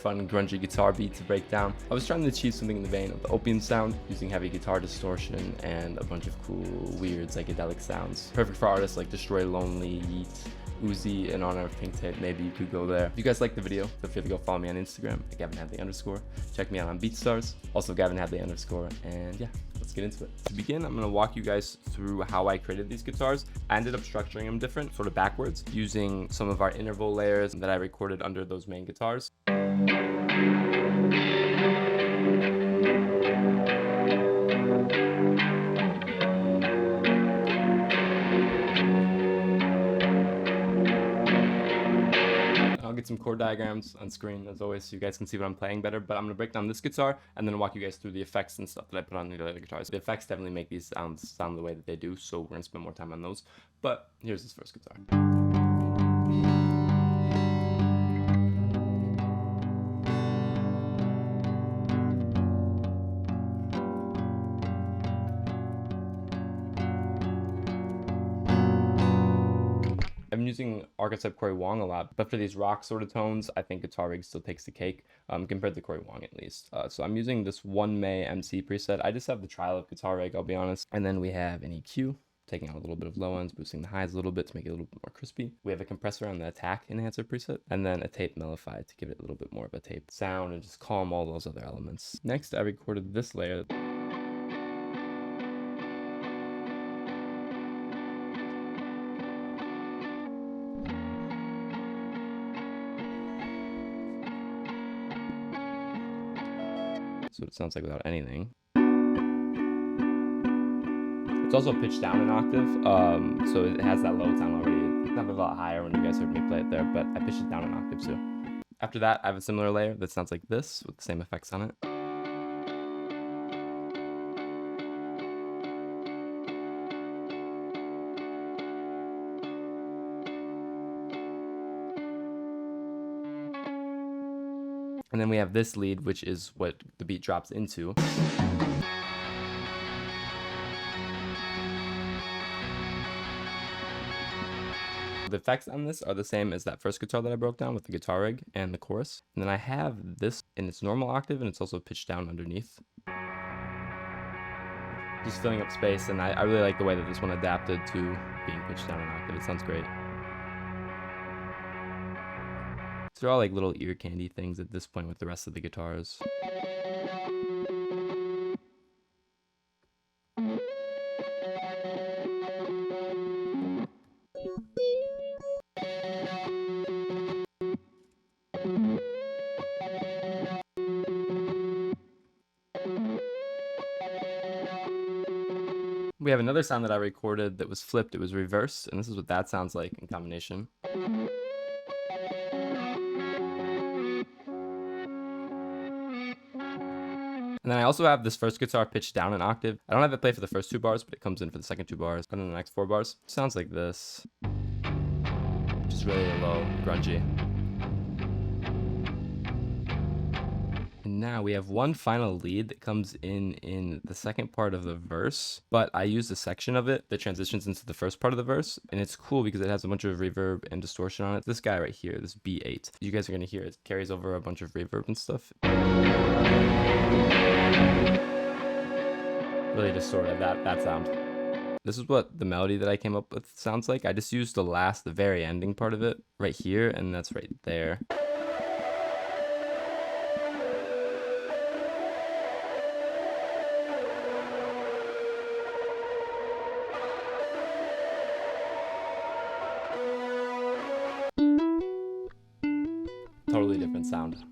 fun grungy guitar beat to break down. I was trying to achieve something in the vein of the Opium sound, using heavy guitar distortion and a bunch of cool, weird psychedelic sounds. Perfect for artists like Destroy Lonely, Yeat, Uzi, in honor of Pink Tape. Maybe you could go there. If you guys like the video, feel free to go follow me on Instagram at GavinHadley_. Check me out on BeatStars, also GavinHadley_. And yeah, let's get into it. To begin, I'm gonna walk you guys through how I created these guitars. I ended up structuring them different, sort of backwards, using some of our interval layers that I recorded under those main guitars. I'll get some chord diagrams on screen as always so you guys can see what I'm playing better, but I'm going to break down this guitar and then walk you guys through the effects and stuff that I put on the other guitars. The effects definitely make these sounds sound the way that they do, so we're going to spend more time on those. But here's this first guitar. I'm using archetype Corey Wong a lot, but for these rock sort of tones, I think Guitar Rig still takes the cake, compared to Corey Wong at least. So I'm using this 1May MC preset. I just have the trial of Guitar Rig, I'll be honest. And then we have an EQ, taking out a little bit of low ends, boosting the highs a little bit to make it a little bit more crispy. We have a compressor on the Attack Enhancer preset, and then a tape Mellify to give it a little bit more of a tape sound and just calm all those other elements. Next, I recorded this layer. So it sounds like without anything. It's also pitched down an octave, so it has that low sound already. It's not a lot higher when you guys heard me play it there, but I pitched it down an octave too. After that, I have a similar layer that sounds like this with the same effects on it. And then we have this lead, which is what the beat drops into. The effects on this are the same as that first guitar that I broke down with the Guitar Rig and the chorus. And then I have this in its normal octave, and it's also pitched down underneath. Just filling up space, and I really like the way that this one adapted to being pitched down an octave. It sounds great. They're all like little ear candy things at this point with the rest of the guitars. We have another sound that I recorded that was flipped. It was reversed, and this is what that sounds like in combination. And then I also have this first guitar pitched down an octave. I don't have it play for the first 2 bars, but it comes in for the second 2 bars. And then the next 4 bars. It sounds like this. Just really low, grungy. And now we have one final lead that comes in the second part of the verse, but I used a section of it that transitions into the first part of the verse, and it's cool because it has a bunch of reverb and distortion on it. This guy right here, this B8, you guys are gonna hear it carries over a bunch of reverb and stuff. Really distorted that sound. This is what the melody that I came up with sounds like. I just used the very ending part of it right here, and that's right there. Totally different sound.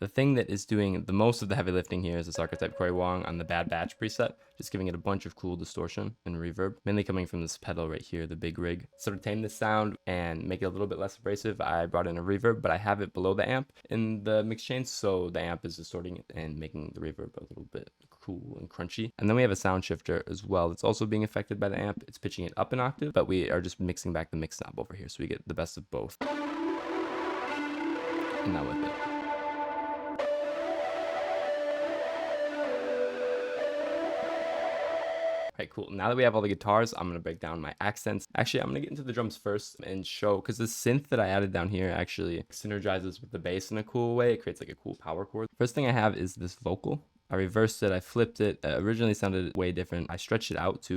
The thing that is doing the most of the heavy lifting here is this archetype Corey Wong on the Bad Batch preset, just giving it a bunch of cool distortion and reverb, mainly coming from this pedal right here, the big rig. So to tame this sound and make it a little bit less abrasive, I brought in a reverb, but I have it below the amp in the mix chain, so the amp is distorting it and making the reverb a little bit cool and crunchy. And then we have a sound shifter as well that's also being affected by the amp. It's pitching it up an octave, but we are just mixing back the mix knob over here, so we get the best of both. And now with it. Alright, cool. Now that we have all the guitars, I'm going to break down my accents. Actually, I'm going to get into the drums first and show, because the synth that I added down here actually synergizes with the bass in a cool way. It creates like a cool power chord. First thing I have is this vocal. I reversed it, I flipped it. It originally sounded way different. I stretched it out to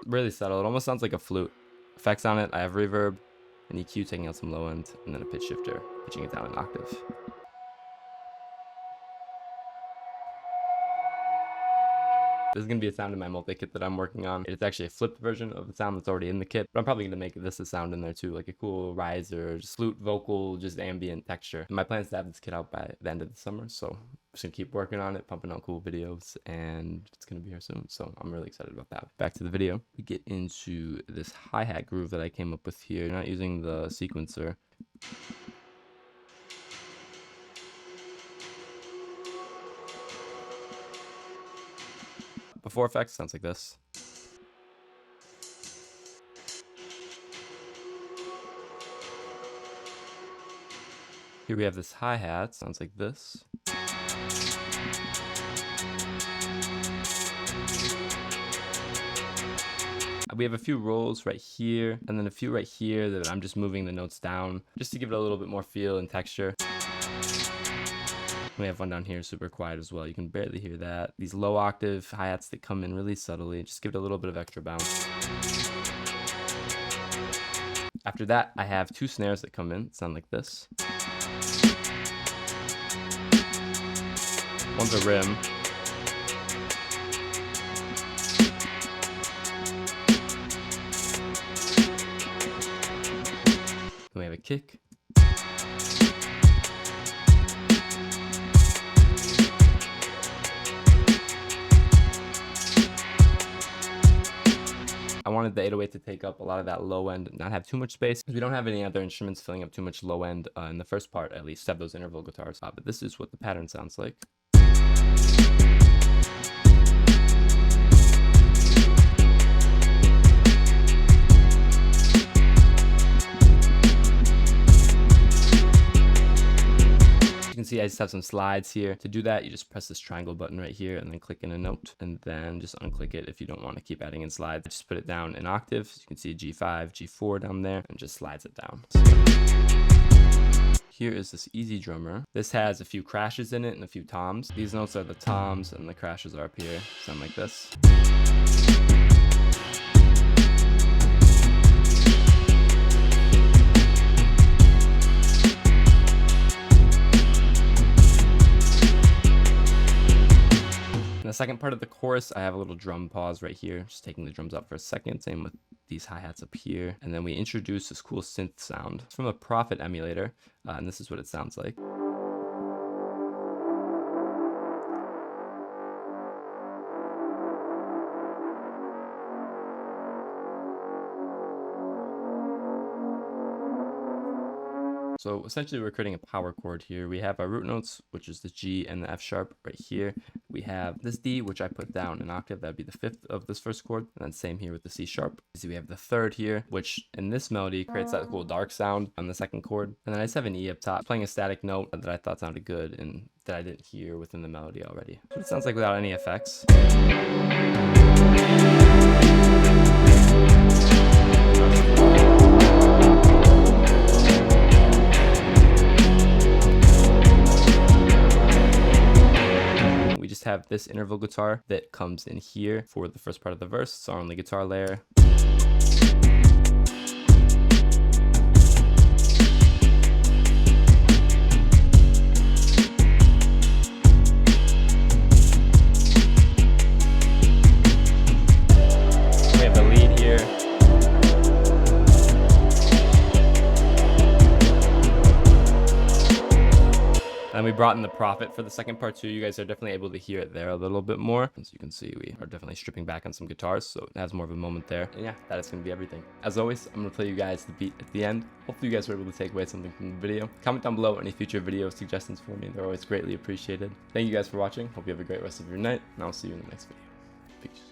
really subtle. It almost sounds like a flute. Effects on it, I have reverb, an EQ taking out some low end, and then a pitch shifter, pitching it down an octave. This is going to be a sound in my multi-kit that I'm working on. It's actually a flipped version of the sound that's already in the kit, but I'm probably going to make this a sound in there too, like a cool riser, just flute, vocal, just ambient texture. And my plan is to have this kit out by the end of the summer, so I'm just going to keep working on it, pumping out cool videos, and it's going to be here soon, so I'm really excited about that. Back to the video. We get into this hi-hat groove that I came up with here. Not using the sequencer. Before effects sounds like this. Here we have this hi-hat, sounds like this. We have a few rolls right here, and then a few right here that I'm just moving the notes down, just to give it a little bit more feel and texture. We have one down here super quiet as well. You can barely hear that. These low octave hi-hats that come in really subtly, just give it a little bit of extra bounce. After that, I have two snares that come in, sound like this. One's a rim. Then we have a kick. I wanted the 808 to take up a lot of that low end and not have too much space, because we don't have any other instruments filling up too much low end in the first part, at least have those interval guitars. But this is what the pattern sounds like. You can see I just have some slides here. To do that, you just press this triangle button right here and then click in a note, and then just unclick it if you don't want to keep adding in slides. Just put it down in octaves. You can see G5, G4 down there, and just slides it down. Here is this easy drummer. This has a few crashes in it and a few toms. These notes are the toms and the crashes are up here. Sound like this. The second part of the chorus, I have a little drum pause right here, just taking the drums out for a second. Same with these hi-hats up here. And then we introduce this cool synth sound. It's from a Prophet emulator, and this is what it sounds like. So essentially we're creating a power chord here. We have our root notes, which is the G and the F sharp right here. We have this D, which I put down an octave. That'd be the fifth of this first chord. And then same here with the C sharp. So we have the third here, which in this melody creates that cool dark sound on the second chord. And then I just have an E up top, playing a static note that I thought sounded good and that I didn't hear within the melody already. So it sounds like without any effects. Have this interval guitar that comes in here for the first part of the verse. It's our only guitar layer. We have the lead here. And we brought in the Prophet for the second part too. You guys are definitely able to hear it there a little bit more. As you can see, we are definitely stripping back on some guitars, so it has more of a moment there. And yeah, that is going to be everything. As always, I'm going to play you guys the beat at the end. Hopefully you guys were able to take away something from the video. Comment down below any future video suggestions for me. They're always greatly appreciated. Thank you guys for watching. Hope you have a great rest of your night, and I'll see you in the next video. Peace.